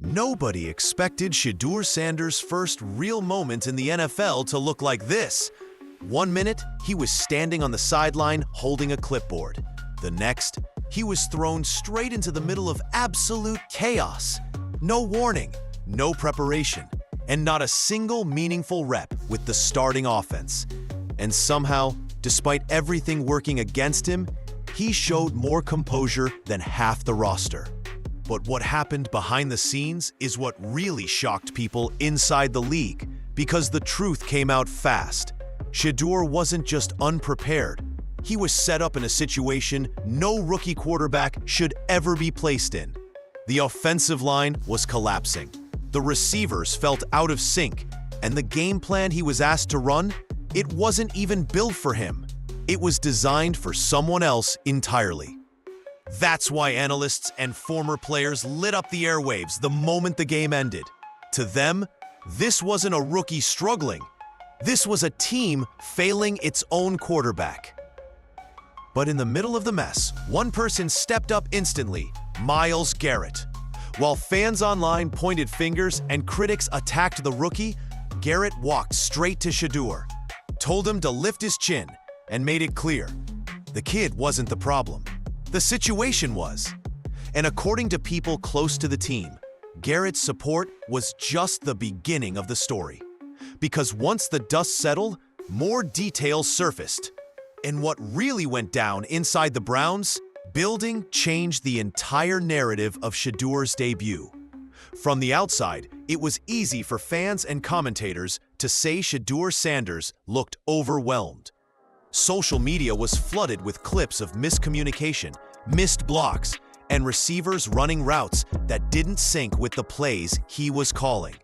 Nobody expected Shedeur Sanders' first real moment in the NFL to look like this. 1 minute, he was standing on the sideline holding a clipboard. The next, he was thrown straight into the middle of absolute chaos. No warning, no preparation, and not a single meaningful rep with the starting offense. And somehow, despite everything working against him, he showed more composure than half the roster. But what happened behind the scenes is what really shocked people inside the league, because the truth came out fast. Shedeur wasn't just unprepared. He was set up in a situation no rookie quarterback should ever be placed in. The offensive line was collapsing. The receivers felt out of sync, and the game plan he was asked to run, it wasn't even built for him. It was designed for someone else entirely. That's why analysts and former players lit up the airwaves the moment the game ended. To them, this wasn't a rookie struggling. This was a team failing its own quarterback. But in the middle of the mess, one person stepped up instantly: Myles Garrett. While fans online pointed fingers and critics attacked the rookie, Garrett walked straight to Shedeur, told him to lift his chin, and made it clear the kid wasn't the problem. The situation was. And according to people close to the team, Garrett's support was just the beginning of the story. Because once the dust settled, more details surfaced. And what really went down inside the Browns building changed the entire narrative of Shedeur's debut. From the outside, it was easy for fans and commentators to say Shedeur Sanders looked overwhelmed. Social media was flooded with clips of miscommunication, missed blocks, and receivers running routes that didn't sync with the plays he was calling.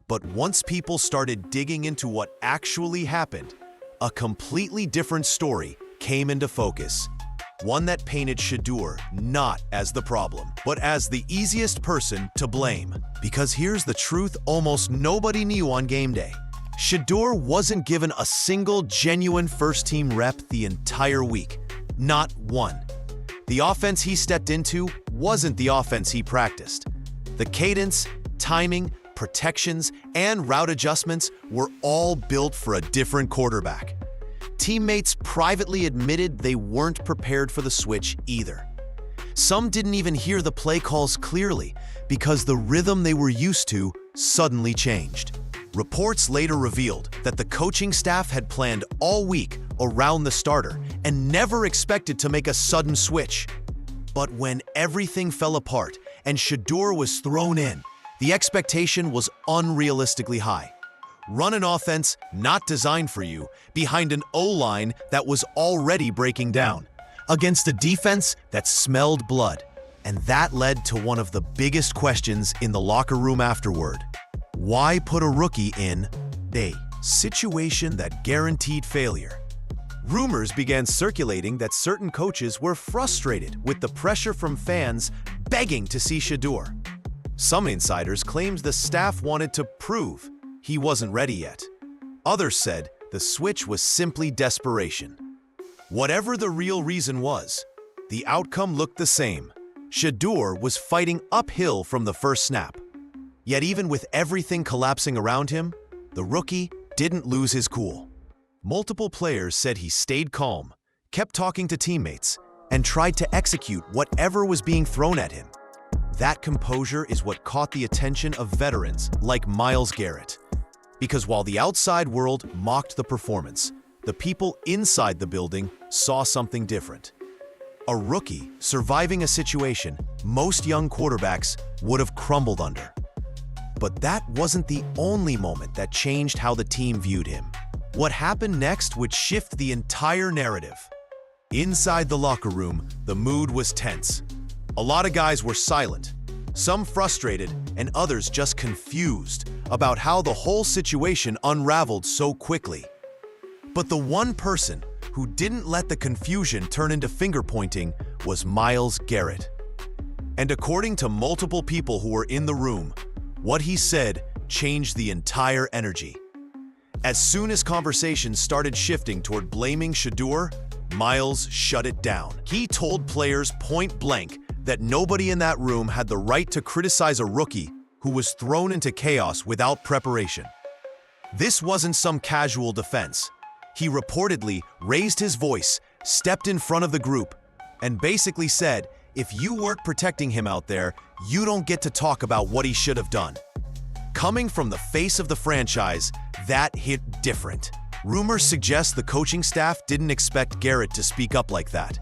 But once people started digging into what actually happened, a completely different story came into focus. One that painted Shedeur not as the problem, but as the easiest person to blame. Because here's the truth almost nobody knew on game day. Shedeur wasn't given a single genuine first-team rep the entire week. Not one. The offense he stepped into wasn't the offense he practiced. The cadence, timing, protections, and route adjustments were all built for a different quarterback. Teammates privately admitted they weren't prepared for the switch either. Some didn't even hear the play calls clearly because the rhythm they were used to suddenly changed. Reports later revealed that the coaching staff had planned all week around the starter and never expected to make a sudden switch. But when everything fell apart and Shedeur was thrown in, the expectation was unrealistically high. Run an offense not designed for you behind an O-line that was already breaking down, against a defense that smelled blood. And that led to one of the biggest questions in the locker room afterward. Why put a rookie in a situation that guaranteed failure? Rumors began circulating that certain coaches were frustrated with the pressure from fans begging to see Shedeur. Some insiders claimed the staff wanted to prove he wasn't ready yet. Others said the switch was simply desperation. Whatever the real reason was, the outcome looked the same. Shedeur was fighting uphill from the first snap. Yet even with everything collapsing around him, the rookie didn't lose his cool. Multiple players said he stayed calm, kept talking to teammates, and tried to execute whatever was being thrown at him. That composure is what caught the attention of veterans like Myles Garrett. Because while the outside world mocked the performance, the people inside the building saw something different. A rookie surviving a situation most young quarterbacks would have crumbled under. But that wasn't the only moment that changed how the team viewed him. What happened next would shift the entire narrative. Inside the locker room, the mood was tense. A lot of guys were silent, some frustrated and others just confused about how the whole situation unraveled so quickly. But the one person who didn't let the confusion turn into finger-pointing was Myles Garrett. And according to multiple people who were in the room, what he said changed the entire energy. As soon as conversations started shifting toward blaming Shedeur, Myles shut it down. He told players point blank that nobody in that room had the right to criticize a rookie who was thrown into chaos without preparation. This wasn't some casual defense. He reportedly raised his voice, stepped in front of the group, and basically said, if you weren't protecting him out there, you don't get to talk about what he should have done. Coming from the face of the franchise, that hit different. Rumors suggest the coaching staff didn't expect Garrett to speak up like that.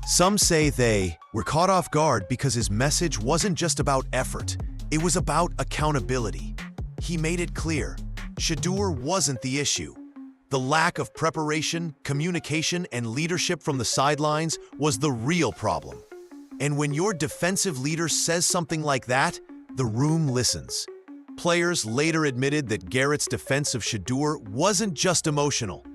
Some say they were caught off guard because his message wasn't just about effort, it was about accountability. He made it clear, Shedeur wasn't the issue. The lack of preparation, communication, and leadership from the sidelines was the real problem. And when your defensive leader says something like that, the room listens. Players later admitted that Garrett's defense of Shedeur wasn't just emotional.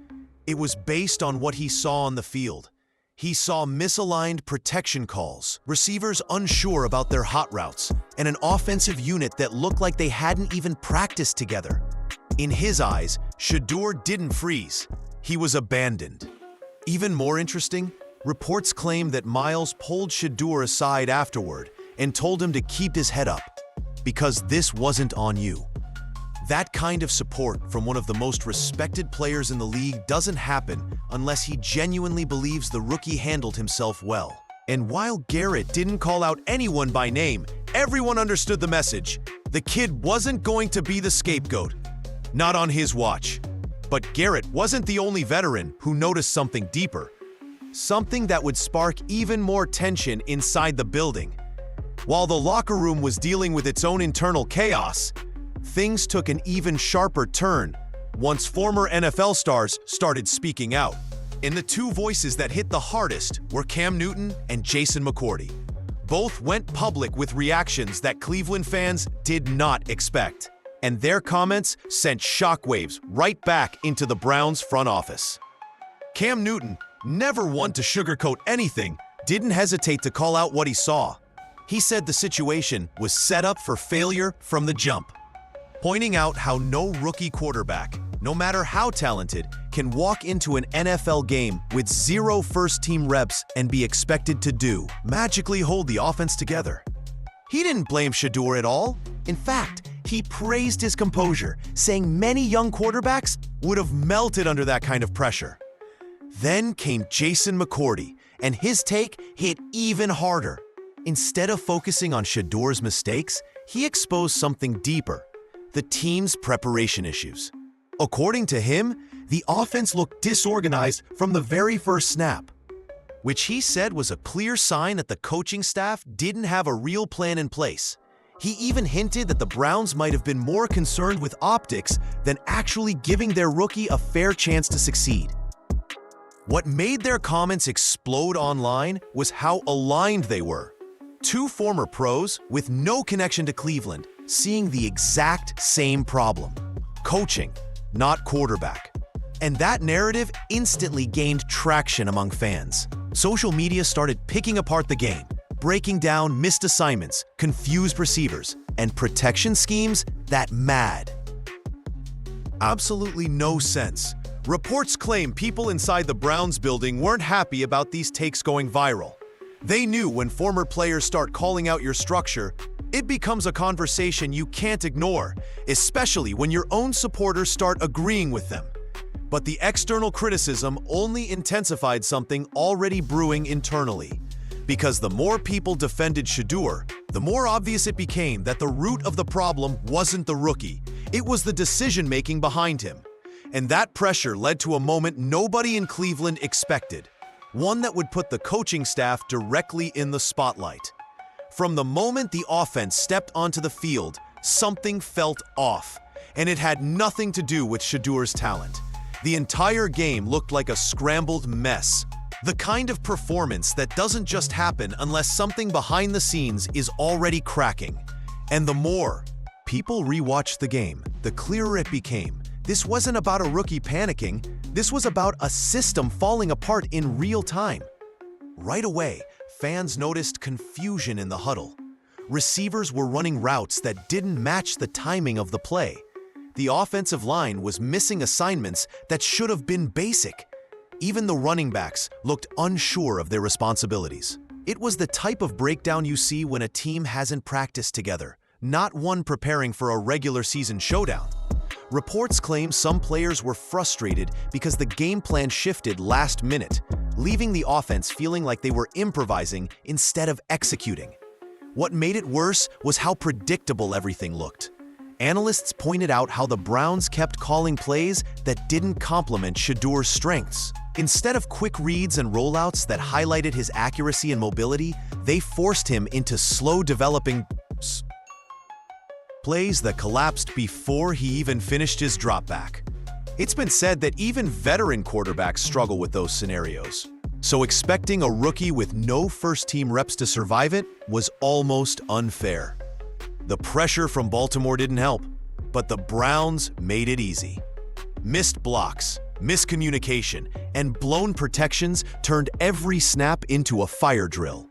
It was based on what he saw on the field. He saw misaligned protection calls, receivers unsure about their hot routes, and an offensive unit that looked like they hadn't even practiced together. In his eyes, Shedeur didn't freeze. He was abandoned. Even more interesting, reports claim that Miles pulled Shedeur aside afterward and told him to keep his head up, because this wasn't on you. That kind of support from one of the most respected players in the league doesn't happen unless he genuinely believes the rookie handled himself well. And while Garrett didn't call out anyone by name, everyone understood the message. The kid wasn't going to be the scapegoat. Not on his watch. But Garrett wasn't the only veteran who noticed something deeper. Something that would spark even more tension inside the building. While the locker room was dealing with its own internal chaos, things took an even sharper turn once former NFL stars started speaking out. And the two voices that hit the hardest were Cam Newton and Jason McCourty. Both went public with reactions that Cleveland fans did not expect. And their comments sent shockwaves right back into the Browns' front office. Cam Newton, never one to sugarcoat anything, didn't hesitate to call out what he saw. He said the situation was set up for failure from the jump, pointing out how no rookie quarterback, no matter how talented, can walk into an NFL game with 0 first-team reps and be expected to magically hold the offense together. He didn't blame Shedeur at all. In fact, he praised his composure, saying many young quarterbacks would have melted under that kind of pressure. Then came Jason McCourty, and his take hit even harder. Instead of focusing on Shedeur's mistakes, he exposed something deeper, the team's preparation issues. According to him, the offense looked disorganized from the very first snap, which he said was a clear sign that the coaching staff didn't have a real plan in place. He even hinted that the Browns might have been more concerned with optics than actually giving their rookie a fair chance to succeed. What made their comments explode online was how aligned they were. Two former pros with no connection to Cleveland seeing the exact same problem: coaching, not quarterback. And that narrative instantly gained traction among fans. Social media started picking apart the game, breaking down missed assignments, confused receivers, and protection schemes that mad. Absolutely no sense. Reports claim people inside the Browns building weren't happy about these takes going viral. They knew when former players start calling out your structure, it becomes a conversation you can't ignore, especially when your own supporters start agreeing with them. But the external criticism only intensified something already brewing internally. Because the more people defended Shedeur, the more obvious it became that the root of the problem wasn't the rookie, it was the decision-making behind him. And that pressure led to a moment nobody in Cleveland expected, one that would put the coaching staff directly in the spotlight. From the moment the offense stepped onto the field, something felt off, and it had nothing to do with Shedeur's talent. The entire game looked like a scrambled mess. The kind of performance that doesn't just happen unless something behind the scenes is already cracking. And the more people rewatched the game, the clearer it became. This wasn't about a rookie panicking, this was about a system falling apart in real time. Right away, fans noticed confusion in the huddle. Receivers were running routes that didn't match the timing of the play. The offensive line was missing assignments that should have been basic. Even the running backs looked unsure of their responsibilities. It was the type of breakdown you see when a team hasn't practiced together, not one preparing for a regular season showdown. Reports claim some players were frustrated because the game plan shifted last minute, leaving the offense feeling like they were improvising instead of executing. What made it worse was how predictable everything looked. Analysts pointed out how the Browns kept calling plays that didn't complement Shedeur's strengths. Instead of quick reads and rollouts that highlighted his accuracy and mobility, they forced him into slow-developing plays that collapsed before he even finished his dropback. It's been said that even veteran quarterbacks struggle with those scenarios. So expecting a rookie with no first-team reps to survive it was almost unfair. The pressure from Baltimore didn't help, but the Browns made it easy. Missed blocks, miscommunication, and blown protections turned every snap into a fire drill.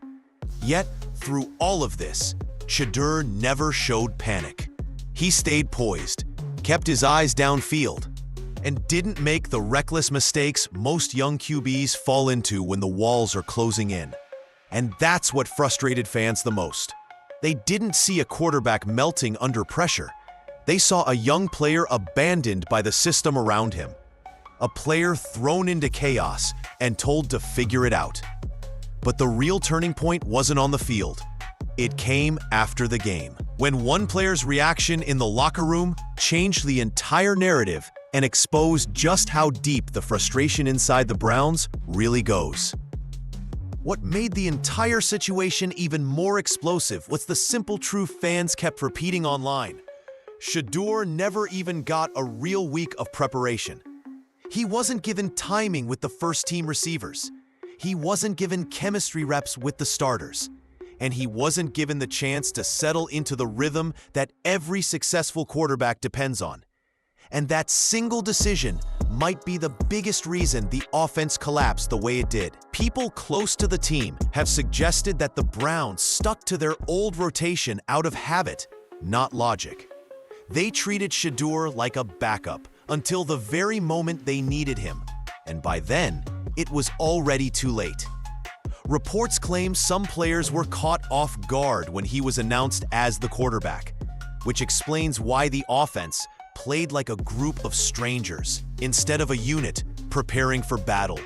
Yet, through all of this, Shedeur never showed panic. He stayed poised, kept his eyes downfield, and didn't make the reckless mistakes most young QBs fall into when the walls are closing in. And that's what frustrated fans the most. They didn't see a quarterback melting under pressure. They saw a young player abandoned by the system around him. A player thrown into chaos and told to figure it out. But the real turning point wasn't on the field. It came after the game, when one player's reaction in the locker room changed the entire narrative and exposed just how deep the frustration inside the Browns really goes. What made the entire situation even more explosive was the simple truth fans kept repeating online. Shedeur never even got a real week of preparation. He wasn't given timing with the first-team receivers. He wasn't given chemistry reps with the starters. And he wasn't given the chance to settle into the rhythm that every successful quarterback depends on. And that single decision might be the biggest reason the offense collapsed the way it did. People close to the team have suggested that the Browns stuck to their old rotation out of habit, not logic. They treated Shedeur like a backup until the very moment they needed him, and by then, it was already too late. Reports claim some players were caught off guard when he was announced as the quarterback, which explains why the offense played like a group of strangers instead of a unit preparing for battle.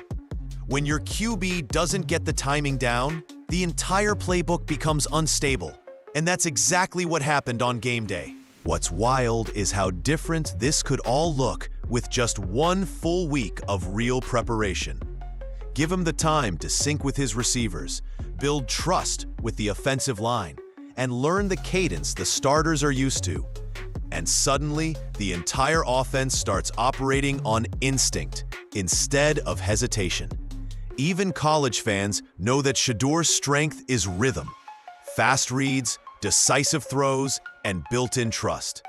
When your QB doesn't get the timing down, the entire playbook becomes unstable, and that's exactly what happened on game day. What's wild is how different this could all look with just one full week of real preparation. Give him the time to sync with his receivers, build trust with the offensive line, and learn the cadence the starters are used to. And suddenly, the entire offense starts operating on instinct instead of hesitation. Even college fans know that Shedeur's strength is rhythm, fast reads, decisive throws, and built-in trust.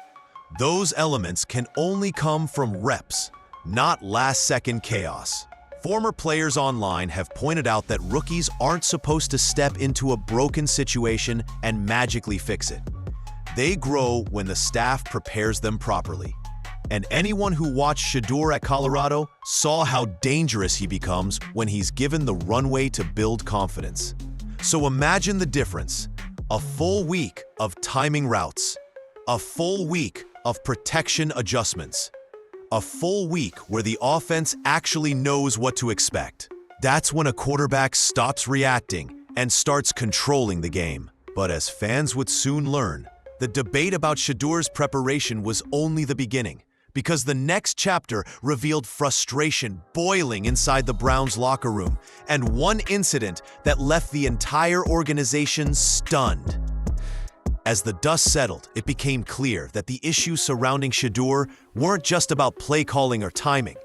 Those elements can only come from reps, not last-second chaos. Former players online have pointed out that rookies aren't supposed to step into a broken situation and magically fix it. They grow when the staff prepares them properly. And anyone who watched Shedeur at Colorado saw how dangerous he becomes when he's given the runway to build confidence. So imagine the difference. A full week of timing routes. A full week of protection adjustments. A full week where the offense actually knows what to expect. That's when a quarterback stops reacting and starts controlling the game. But as fans would soon learn, the debate about Shedeur's preparation was only the beginning, because the next chapter revealed frustration boiling inside the Browns locker room and one incident that left the entire organization stunned. As the dust settled, it became clear that the issues surrounding Shedeur weren't just about play calling or timing.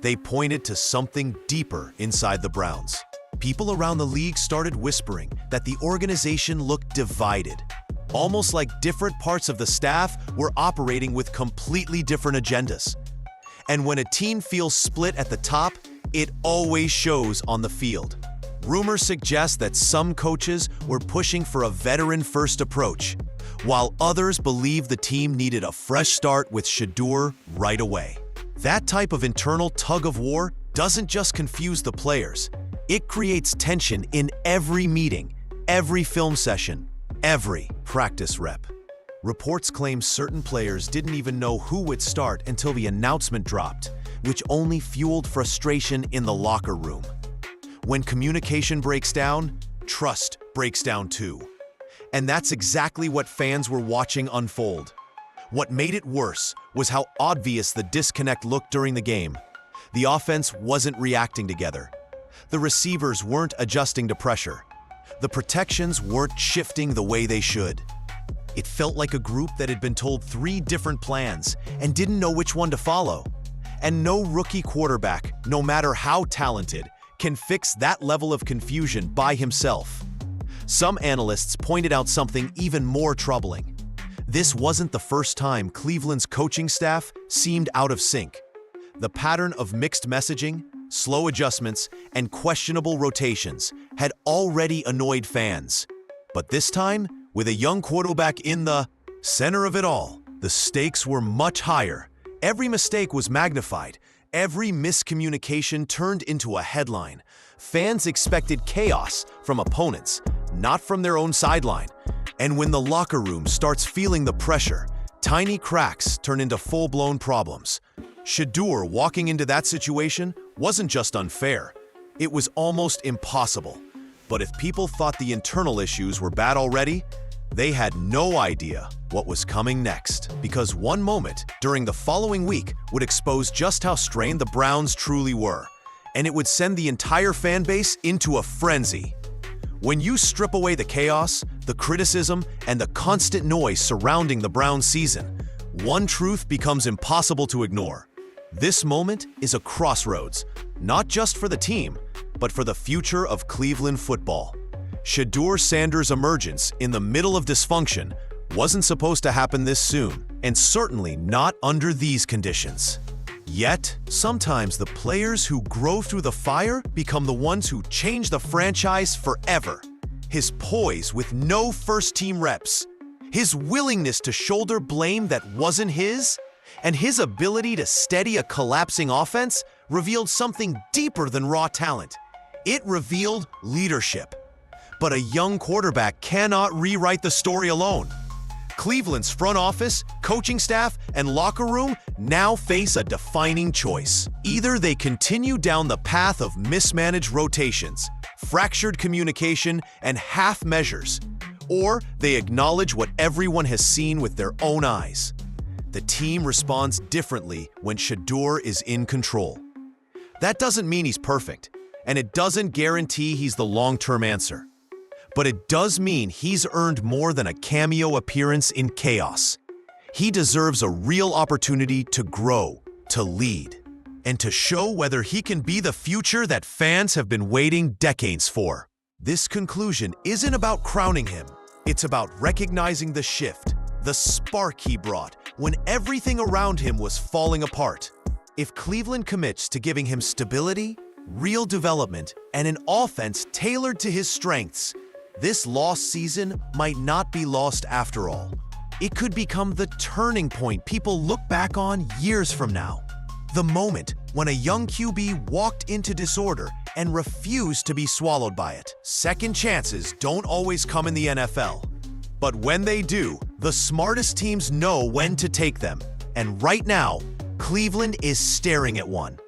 They pointed to something deeper inside the Browns. People around the league started whispering that the organization looked divided, almost like different parts of the staff were operating with completely different agendas. And when a team feels split at the top, it always shows on the field. Rumors suggest that some coaches were pushing for a veteran-first approach, while others believed the team needed a fresh start with Shedeur right away. That type of internal tug-of-war doesn't just confuse the players. It creates tension in every meeting, every film session, every practice rep. Reports claim certain players didn't even know who would start until the announcement dropped, which only fueled frustration in the locker room. When communication breaks down, trust breaks down too. And that's exactly what fans were watching unfold. What made it worse was how obvious the disconnect looked during the game. The offense wasn't reacting together. The receivers weren't adjusting to pressure. The protections weren't shifting the way they should. It felt like a group that had been told 3 different plans and didn't know which one to follow. And no rookie quarterback, no matter how talented, can fix that level of confusion by himself. Some analysts pointed out something even more troubling. This wasn't the first time Cleveland's coaching staff seemed out of sync. The pattern of mixed messaging, slow adjustments, and questionable rotations had already annoyed fans. But this time, with a young quarterback in the center of it all, the stakes were much higher. Every mistake was magnified. Every miscommunication turned into a headline. Fans expected chaos from opponents, not from their own sideline. And when the locker room starts feeling the pressure, tiny cracks turn into full-blown problems. Shedeur walking into that situation wasn't just unfair. It was almost impossible. But if people thought the internal issues were bad already, they had no idea what was coming next, because one moment during the following week would expose just how strained the Browns truly were, and it would send the entire fan base into a frenzy. When you strip away the chaos, the criticism, and the constant noise surrounding the Browns season, one truth becomes impossible to ignore. This moment is a crossroads, not just for the team, but for the future of Cleveland football. Shedeur Sanders' emergence in the middle of dysfunction wasn't supposed to happen this soon, and certainly not under these conditions. Yet, sometimes the players who grow through the fire become the ones who change the franchise forever. His poise with no first-team reps, his willingness to shoulder blame that wasn't his, and his ability to steady a collapsing offense revealed something deeper than raw talent. It revealed leadership. But a young quarterback cannot rewrite the story alone. Cleveland's front office, coaching staff, and locker room now face a defining choice. Either they continue down the path of mismanaged rotations, fractured communication, and half measures, or they acknowledge what everyone has seen with their own eyes. The team responds differently when Shedeur is in control. That doesn't mean he's perfect, and it doesn't guarantee he's the long-term answer. But it does mean he's earned more than a cameo appearance in chaos. He deserves a real opportunity to grow, to lead, and to show whether he can be the future that fans have been waiting decades for. This conclusion isn't about crowning him. It's about recognizing the shift, the spark he brought when everything around him was falling apart. If Cleveland commits to giving him stability, real development, and an offense tailored to his strengths, this lost season might not be lost after all. It could become the turning point people look back on years from now. The moment when a young QB walked into disorder and refused to be swallowed by it. Second chances don't always come in the NFL. But when they do, the smartest teams know when to take them. And right now, Cleveland is staring at one.